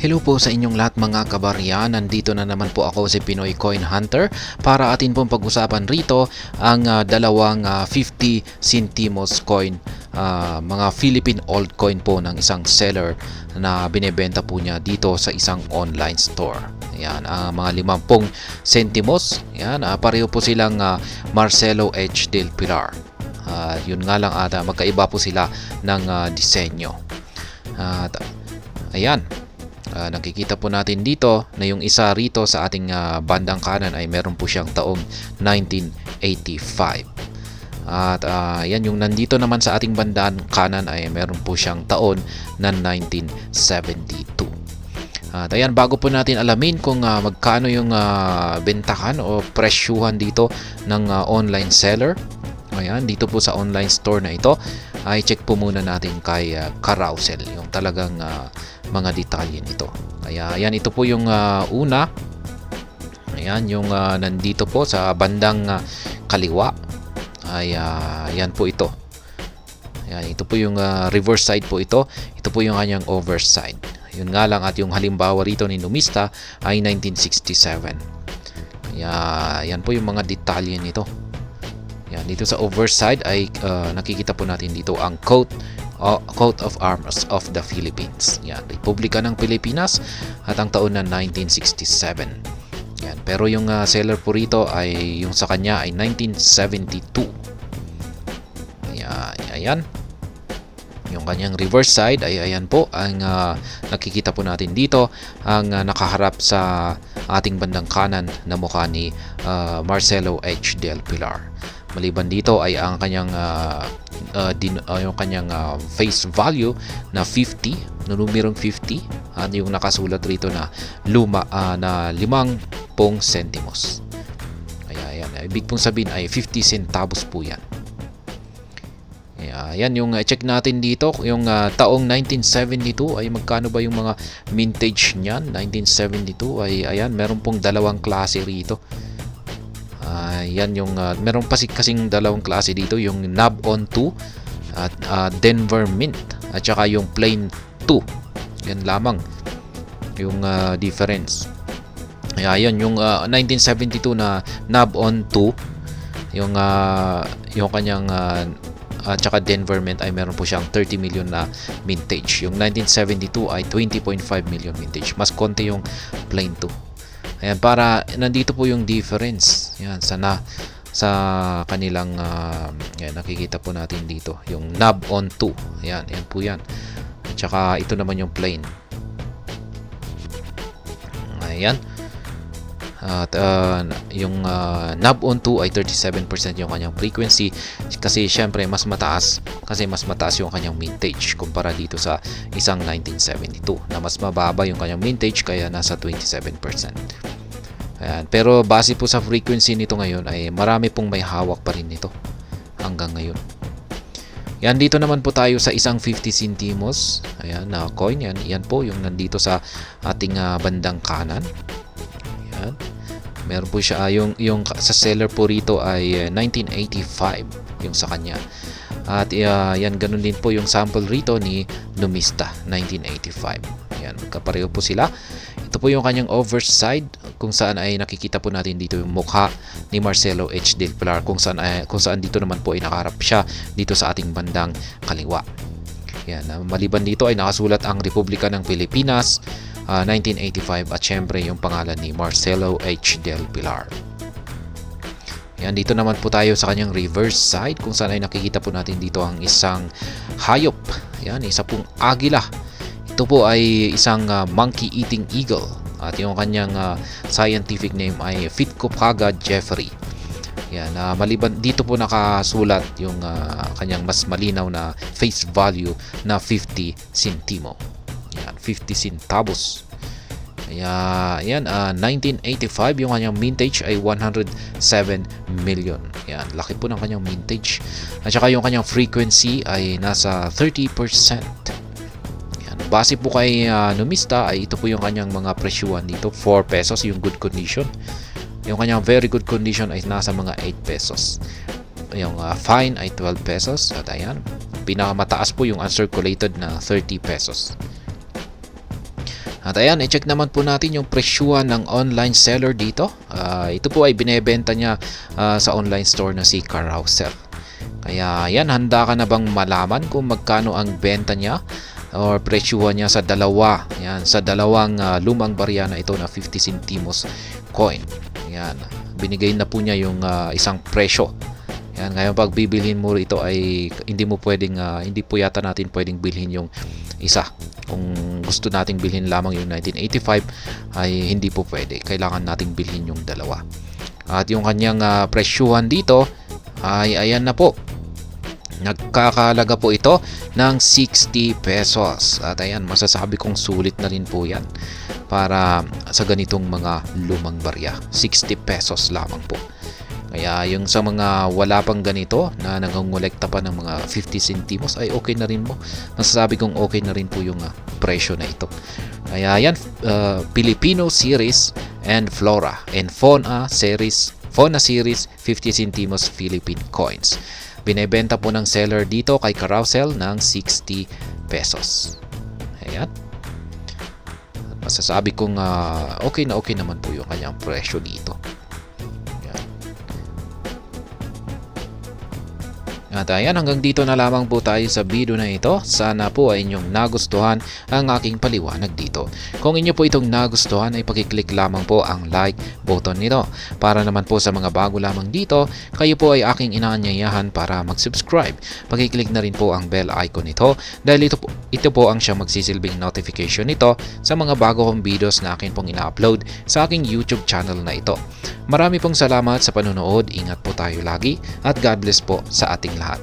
Hello po sa inyong lahat mga kabarya, nandito na naman po ako si Pinoy Coin Hunter para atin pong pag-usapan rito ang dalawang 50 centimos coin, mga Philippine altcoin po ng isang seller na binebenta po niya dito sa isang online store. Ayan, mga 50 centimos, ayan, pareho po silang Marcelo H. Del Pilar. Yun nga lang ata, magkaiba po sila ng disenyo. Ayan. Nakikita po natin dito na yung isa rito sa ating bandang kanan ay meron po siyang taong 1985. At yan yung nandito naman sa ating bandang kanan ay meron po siyang taon na 1972. At ayan, bago po natin alamin kung magkano yung bentahan o presyuhan dito ng online seller, ayan, dito po sa online store na ito, ay check po muna natin kay Carousel yung talagang mga detalye nito. Kaya ayan, ito po yung una. Ayan, yung nandito po sa bandang kaliwa ay yan po ito. Ayan, ito po yung reverse side po ito. Ito po yung kanyang overside. Yun nga lang, at yung halimbawa rito ni Numista ay 1967. Kaya yan po yung mga detalye nito. Yan, dito sa overside ay nakikita po natin dito ang coat of Arms of the Philippines. Yan, Republika ng Pilipinas at ang taon na 1967. Yan, pero yung seller po rito ay yung sa kanya ay 1972. Ayan. Yung kanyang reverse side ay ayan po ang nakikita po natin dito, ang nakaharap sa ating bandang kanan na mukha ni Marcelo H. Del Pilar. Maliban dito ay ang kanyang yung kanyang face value na 50, na numerong 50, at yung nakasulat rito na na 50 centimos. Kaya yan, ibig pong sabihin ay 50 centavos po yan. Ayan, yung check natin dito, yung taong 1972 ay magkano ba yung mga mintage niyan. 1972 ay ayan, meron pong dalawang klase rito. Yan yung meron pa kasing dalawang klase dito, yung Knob on 2 at Denver Mint, at saka yung Plain 2. Yan lamang yung difference. Ayan, yung 1972 na Knob on 2, yung kanyang at saka Denver Mint ay meron po siyang 30 million na mintage. Yung 1972 ay 20.5 million mintage. Mas konti yung Plain 2. Ayan, para nandito po yung difference. Yan, sa kanilang yan, nakikita po natin dito yung knob on 2. Ayan, yan po yan. At saka ito naman yung plain. Ayan. At yung knob on 2 ay 37% yung kanyang frequency, kasi syempre mas mataas yung kanyang mintage kumpara dito sa isang 1972 na mas mababa yung kanyang mintage, kaya nasa 27%. Ayan, pero base po sa frequency nito ngayon ay marami pong may hawak pa rin nito hanggang ngayon. Yan, dito naman po tayo sa isang 50 centimos. Ayan, na coin yan. Yan po yung nandito sa ating bandang kanan. Ayan. Meron po siya yung sa seller po rito ay 1985 yung sa kanya. At yan, ganun din po yung sample rito ni Numista 1985. Yan, magkapareho po sila. Ito po yung kanyang overside, kung saan ay nakikita po natin dito yung mukha ni Marcelo H. Del Pilar, kung saan dito naman po ay nakaharap siya dito sa ating bandang kaliwa. Yan, maliban dito ay nakasulat ang Republika ng Pilipinas 1985 at syempre yung pangalan ni Marcelo H. Del Pilar. Yan, dito naman po tayo sa kanyang reverse side, kung saan ay nakikita po natin dito ang isang hayop. Yan, isa pong agila. Ito po ay isang monkey eating eagle, at yung kanyang scientific name ay Fitcopaga Jeffrey. Yan, maliban dito po nakasulat yung kanyang mas malinaw na face value na 50 centimo. Yan, 50 centavos. Kaya yan, 1985 yung kanyang mintage ay 107 million. Yan, laki po ng kanyang mintage. At saka yung kanyang frequency ay nasa 30%. Base po kay Numista ay ito po yung kanyang mga presyuhan dito, 4 pesos yung good condition. Yung kanyang very good condition ay nasa mga 8 pesos. Yung fine ay 12 pesos. At ayan, pinakamataas po yung uncirculated na 30 pesos. At ayan, i-check naman po natin yung presyuhan ng online seller dito. Ito po ay binebenta niya sa online store na si Carousel. Kaya yan, handa ka na bang malaman kung magkano ang benta niya or presyuhan niya sa dalawa? Yan, sa dalawang lumang barya na ito na 50 centimos coin. Yan, binigay na po niya yung isang presyo. Yan, ngayon pag bibilhin mo ito ay hindi po yata natin pwedeng bilhin yung isa. Kung gusto nating bilhin lamang yung 1985 ay hindi po pwede. Kailangan nating bilhin yung dalawa. At yung kanyang presyuhan dito ay ayan na po. Nagkakahalaga po ito ng 60 pesos. At ayan, masasabi kong sulit na rin po yan para sa ganitong mga lumang barya. 60 pesos lamang po. Kaya yung sa mga wala pang ganito na nangongolekta pa ng mga 50 centimos ay okay na rin mo. Masasabi kong okay na rin po yung presyo na ito. Kaya yan, Filipino series and Flora and Fauna series 50 centimos Philippine coins. Binebenta po ng seller dito kay Carousel ng 60 pesos. Ayan. At masasabi kong okay naman po yung kanyang presyo dito. At ayan, hanggang dito na lamang po tayo sa video na ito. Sana po ay inyong nagustuhan ang aking paliwanag dito. Kung inyo po itong nagustuhan ay pakiclick lamang po ang like button nito. Para naman po sa mga bago lamang dito, kayo po ay aking inaanyayahan para mag-subscribe. Pakiclick na rin po ang bell icon nito dahil ito po ang siyang magsisilbing notification nito sa mga bago kong videos na akin pong ina-upload sa aking YouTube channel na ito. Marami pong salamat sa panonood. Ingat po tayo lagi at God bless po sa ating lahat.